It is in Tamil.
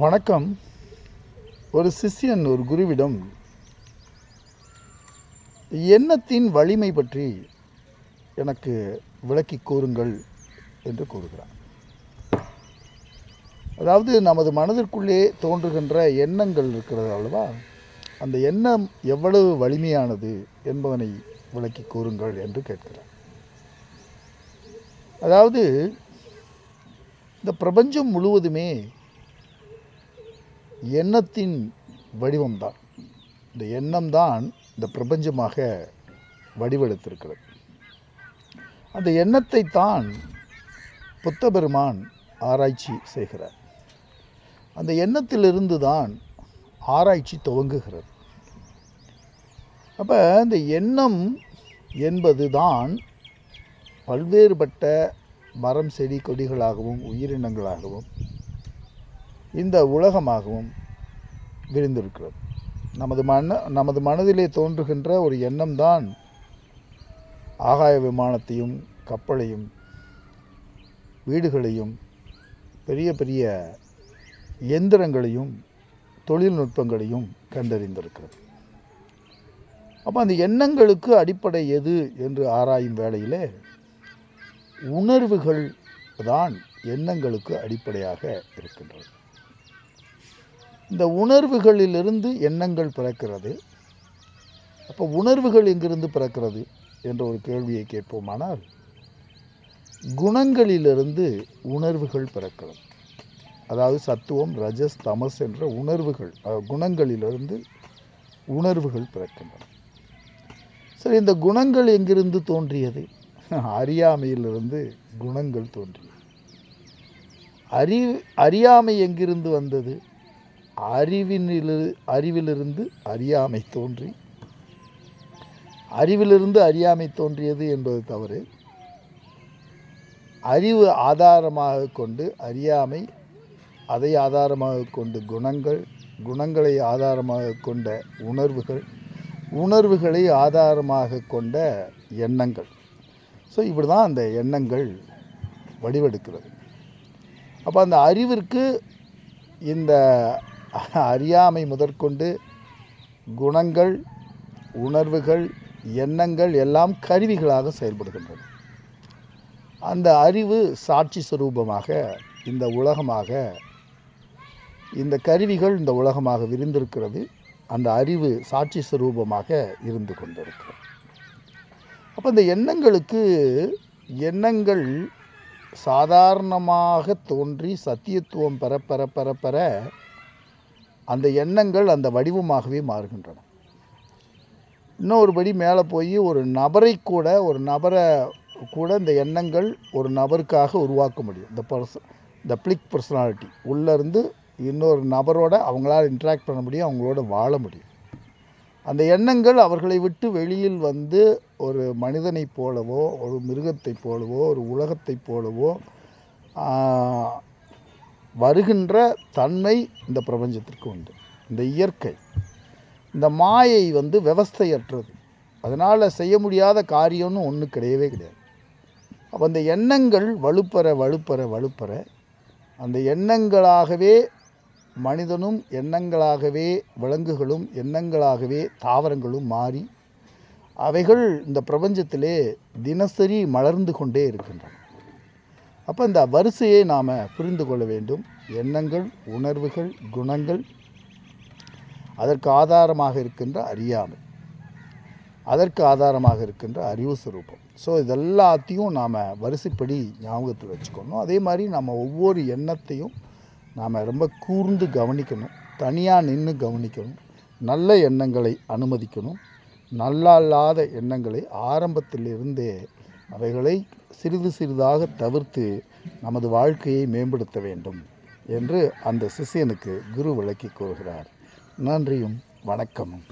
வணக்கம். ஒரு சிஷ்யன் ஒரு குருவிடம் எண்ணத்தின் வலிமை பற்றி எனக்கு விளக்கி கூறுங்கள் என்று கூறுகிறார். அதாவது நமது மனதிற்குள்ளே தோன்றுகின்ற எண்ணங்கள் இருக்கிறது அல்லவா, அந்த எண்ணம் எவ்வளவு வலிமையானது என்பதனை விளக்கி கூறுங்கள் என்று கேட்கிறார். அதாவது இந்த பிரபஞ்சம் முழுவதுமே எண்ணத்தின் வடிவம்தான். இந்த எண்ணம்தான் இந்த பிரபஞ்சமாக வடிவெடுத்திருக்கிறது. அந்த எண்ணத்தை தான் புத்த பெருமான் ஆராய்ச்சி செய்கிறார். அந்த எண்ணத்திலிருந்து தான் ஆராய்ச்சி துவங்குகிறது. அப்போ இந்த எண்ணம் என்பது தான் பல்வேறுபட்ட மரம் செடி கொடிகளாகவும் உயிரினங்களாகவும் இந்த உலகமாகவும் விரிந்திருக்கிறது. நமது மனதிலே தோன்றுகின்ற ஒரு எண்ணம் தான் ஆகாய விமானத்தையும் கப்பலையும் வீடுகளையும் பெரிய பெரிய இயந்திரங்களையும் தொழில்நுட்பங்களையும் கண்டறிந்திருக்கிறது. அப்போ அந்த எண்ணங்களுக்கு அடிப்படை எது என்று ஆராயும் வேளையிலே உணர்வுகள் தான் எண்ணங்களுக்கு அடிப்படையாக இருக்கின்றது. இந்த உணர்வுகளிலிருந்து எண்ணங்கள் பிறக்கிறது. அப்போ உணர்வுகள் எங்கிருந்து பிறக்கிறது என்ற ஒரு கேள்வியை கேட்போமானால், குணங்களிலிருந்து உணர்வுகள் பிறக்கிறது. அதாவது சத்துவம், ரஜஸ், தமஸ் என்ற உணர்வுகள், குணங்களிலிருந்து உணர்வுகள் பிறக்கின்றன. சரி, இந்த குணங்கள் எங்கிருந்து தோன்றியது? அறியாமையிலிருந்து குணங்கள் தோன்றியது. அறியாமை எங்கிருந்து வந்தது? அறிவிலிருந்து அறியாமை தோன்றி, அறிவிலிருந்து அறியாமை தோன்றியது என்பது தவறு. அறிவு ஆதாரமாக கொண்டு அறியாமை, அதை ஆதாரமாக கொண்டு குணங்கள், குணங்களை ஆதாரமாக கொண்ட உணர்வுகள், உணர்வுகளை ஆதாரமாக கொண்ட எண்ணங்கள். ஸோ இப்படி தான் அந்த எண்ணங்கள் வடிவெடுக்கிறது. அப்போ அந்த அறிவிற்கு இந்த அறியாமை முதற்கொண்டு குணங்கள், உணர்வுகள், எண்ணங்கள் எல்லாம் கருவிகளாக செயல்படுகின்றன. அந்த அறிவு சாட்சி சுரூபமாக இந்த உலகமாக, இந்த கருவிகள் இந்த உலகமாக விரிந்திருக்கிறது. அந்த அறிவு சாட்சி சுரூபமாக இருந்து கொண்டிருக்கிறது. அப்போ இந்த எண்ணங்கள் சாதாரணமாக தோன்றி சத்தியத்துவம் பெற பெற பெற பெற அந்த எண்ணங்கள் அந்த வடிவமாகவே மாறுகின்றன. இன்னொருபடி மேலே போய் ஒரு நபரை கூட இந்த எண்ணங்கள் ஒரு நபருக்காக உருவாக்க முடியும். இந்த பிளிக் பர்சனாலிட்டி உள்ளேருந்து இன்னொரு நபரோட அவங்களால் இன்ட்ராக்ட் பண்ண முடியும், அவங்களோட வாழ முடியும். அந்த எண்ணங்கள் அவர்களை விட்டு வெளியில் வந்து ஒரு மனிதனைப் போலவோ, ஒரு மிருகத்தைப் போலவோ, ஒரு உலகத்தைப் போலவோ வருகின்ற தன்மை இந்த பிரபஞ்சத்திற்கு உண்டு. இந்த இயற்கை, இந்த மாயை விவஸ்தையற்றது. அதனால் செய்ய முடியாத காரியம்னு ஒன்று கிடையவே கிடையாது. அப்போ அந்த எண்ணங்கள் வலுப்பெற அந்த எண்ணங்களாகவே மனிதனும், எண்ணங்களாகவே விலங்குகளும், எண்ணங்களாகவே தாவரங்களும் மாறி அவைகள் இந்த பிரபஞ்சத்திலே தினசரி மலர்ந்து கொண்டே இருக்கின்றன. அப்போ இந்த வரிசையை நாம் புரிந்து கொள்ள வேண்டும். எண்ணங்கள், உணர்வுகள், குணங்கள், அதற்கு ஆதாரமாக இருக்கின்ற அறியாமை, அதற்கு ஆதாரமாக இருக்கின்ற அறிவு சுரூபம். ஸோ இதெல்லாத்தையும் நாம் வரிசைப்படி ஞாபகத்தில் வச்சுக்கணும். அதே மாதிரி நம்ம ஒவ்வொரு எண்ணத்தையும் நாம் ரொம்ப கூர்ந்து கவனிக்கணும். தனியாக நின்று கவனிக்கணும். நல்ல எண்ணங்களை அனுமதிக்கணும். நல்லாத எண்ணங்களை ஆரம்பத்திலிருந்தே அவைகளை சிறிது சிறிதாக தவிர்த்து நமது வாழ்க்கையை மேம்படுத்த வேண்டும் என்று அந்த சிஷ்யனுக்கு குரு விளக்கி கூறுகிறார். நன்றியும் வணக்கமும்.